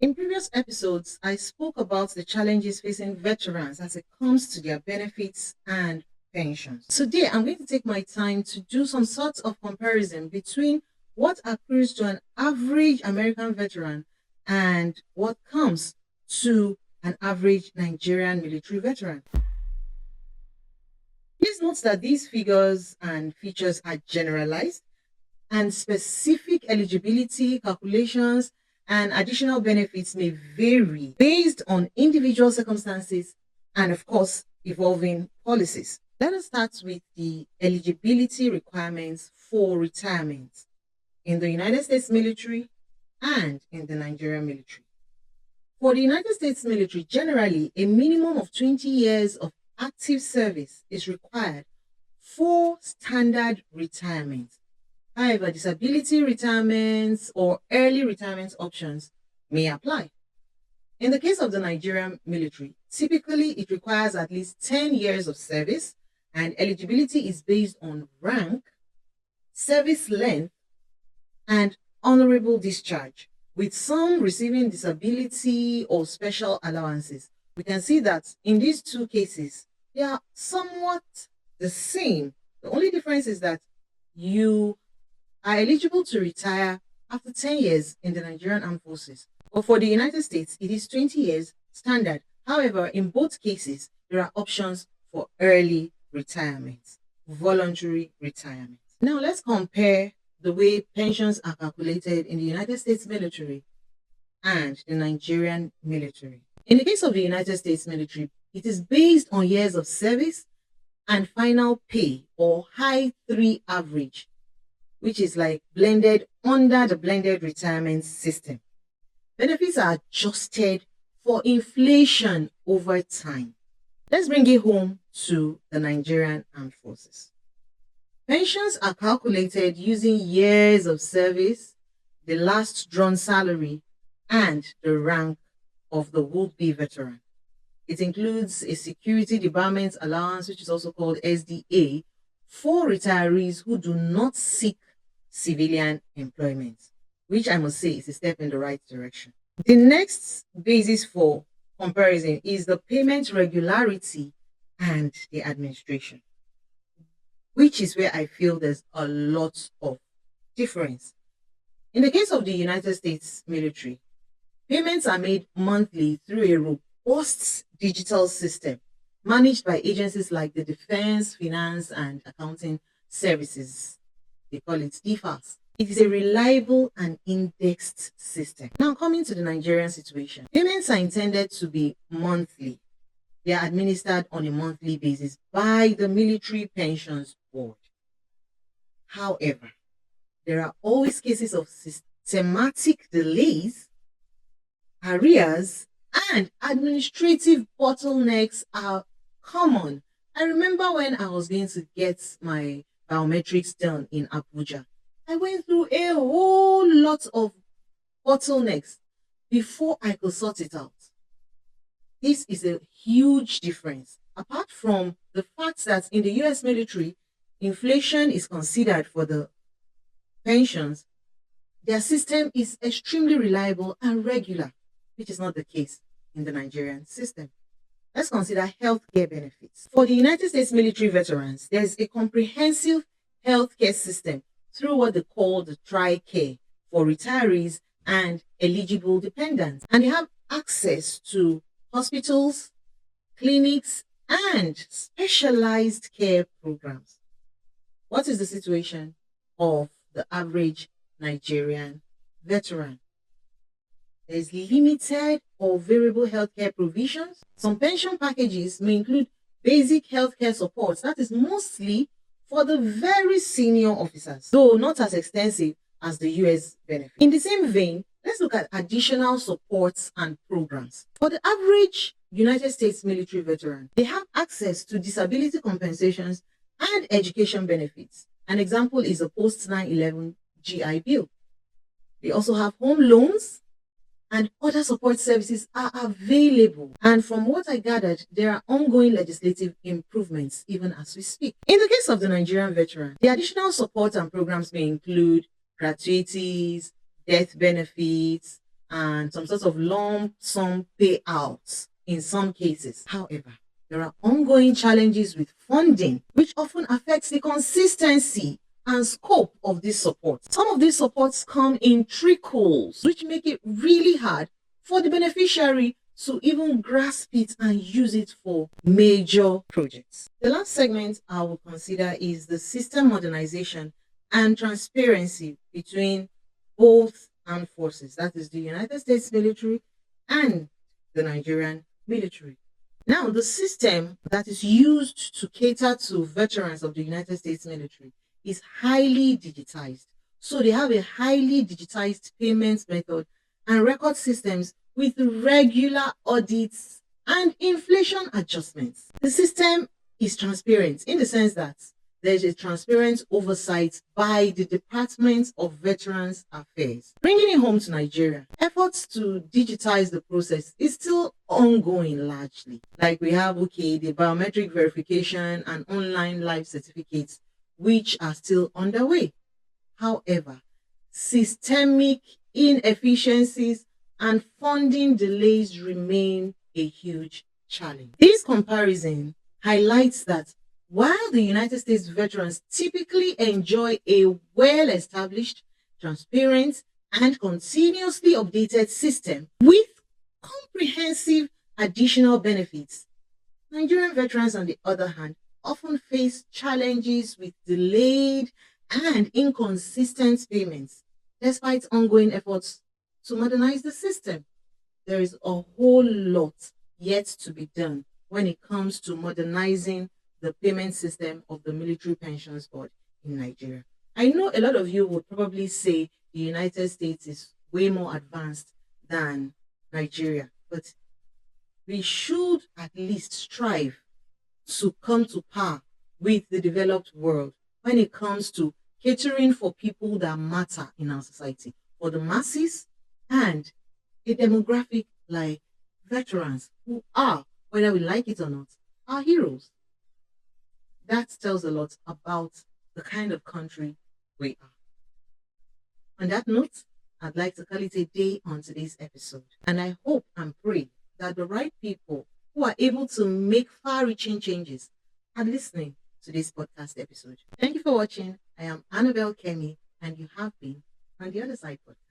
In previous episodes, I spoke about the challenges facing veterans as it comes to their benefits and pensions. Today, I'm going to take my time to do some sort of comparison between what accrues to an average American veteran and what comes to an average Nigerian military veteran. Please note that these figures and features are generalized, and specific eligibility calculations and additional benefits may vary based on individual circumstances and, of course, evolving policies. Let us start with the eligibility requirements for retirement in the United States military and in the Nigerian military. For the United States military, generally, a minimum of 20 years of active service is required for standard retirement. However, disability retirements or early retirement options may apply. In the case of the Nigerian military, typically it requires at least 10 years of service, and eligibility is based on rank, service length, and honorable discharge, with some receiving disability or special allowances. We can see that in these two cases, they are somewhat the same. The only difference is that you are eligible to retire after 10 years in the Nigerian Armed Forces. But for the United States, it is 20 years standard. However, in both cases, there are options for early retirement, voluntary retirement. Now, let's compare the way pensions are calculated in the United States military and the Nigerian military. In the case of the United States military, it is based on years of service and final pay, or high 3 average, which is like blended under the blended retirement system. Benefits are adjusted for inflation over time. Let's bring it home to the Nigerian Armed Forces. Pensions are calculated using years of service, the last drawn salary, and the rank of the would-be veteran. It includes a security debarment allowance, which is also called SDA, for retirees who do not seek civilian employment, which I must say is a step in the right direction. The next basis for comparison is the payment regularity and the administration, which is where I feel there's a lot of difference. In the case of the United States military, payments are made monthly through a robust digital system managed by agencies like the Defense, Finance, and Accounting Services. They call it DFAS. It is a reliable and indexed system. Now, coming to the Nigerian situation, payments are intended to be monthly. They are administered on a monthly basis by the Military Pensions Board. However, there are always cases of systematic delays, arrears, and administrative bottlenecks are common. I remember when I was going to get my biometrics done in Abuja, I went through a whole lot of bottlenecks before I could sort it out. This is a huge difference. Apart from the fact that in the US military, inflation is considered for the pensions, their system is extremely reliable and regular, which is not the case in the Nigerian system. Let's consider healthcare benefits. For the United States military veterans, there's a comprehensive healthcare system through what they call the TRICARE for retirees and eligible dependents. And they have access to hospitals, clinics, and specialized care programs. What is the situation of the average Nigerian veteran? There is limited or variable healthcare provisions. Some pension packages may include basic healthcare support, that is mostly for the very senior officers, though not as extensive as the US benefit. In the same vein, let's look at additional supports and programs. For the average United States military veteran, they have access to disability compensations and education benefits. An example is the post 9/11 GI Bill. They also have home loans, and other support services are available. And from what I gathered, there are ongoing legislative improvements even as we speak. In the case of the Nigerian veteran, the additional support and programs may include gratuities, death benefits, and some sort of lump sum payouts in some cases. However, there are ongoing challenges with funding, which often affects the consistency and scope of this support. Some of these supports come in trickles, which make it really hard for the beneficiary to even grasp it and use it for major projects. The last segment I will consider is the system modernization and transparency between both armed forces, that is the United States military and the Nigerian military. Now, the system that is used to cater to veterans of the United States military is highly digitized. So they have a highly digitized payments method and record systems with regular audits and inflation adjustments. The system is transparent in the sense that there's a transparent oversight by the Department of Veterans Affairs. Bringing it home to Nigeria, efforts to digitize the process is still ongoing largely. Like we have, the biometric verification and online life certificates, which are still underway. However, systemic inefficiencies and funding delays remain a huge challenge. This comparison highlights that while the United States veterans typically enjoy a well-established, transparent, and continuously updated system with comprehensive additional benefits, Nigerian veterans, on the other hand, often face challenges with delayed and inconsistent payments, despite ongoing efforts to modernize the system. There is a whole lot yet to be done when it comes to modernizing the payment system of the Military Pensions Board in Nigeria. I know a lot of you would probably say the United States is way more advanced than Nigeria, but we should at least strive to come to par with the developed world when it comes to catering for people that matter in our society, for the masses and a demographic like veterans who are, whether we like it or not, our heroes. That tells a lot about the kind of country we are. On that note, I'd like to call it a day on today's episode. And I hope and pray that the right people who are able to make far-reaching changes are listening to this podcast episode. Thank you for watching. I am Annabelle Kemi, and you have been on the other side podcast.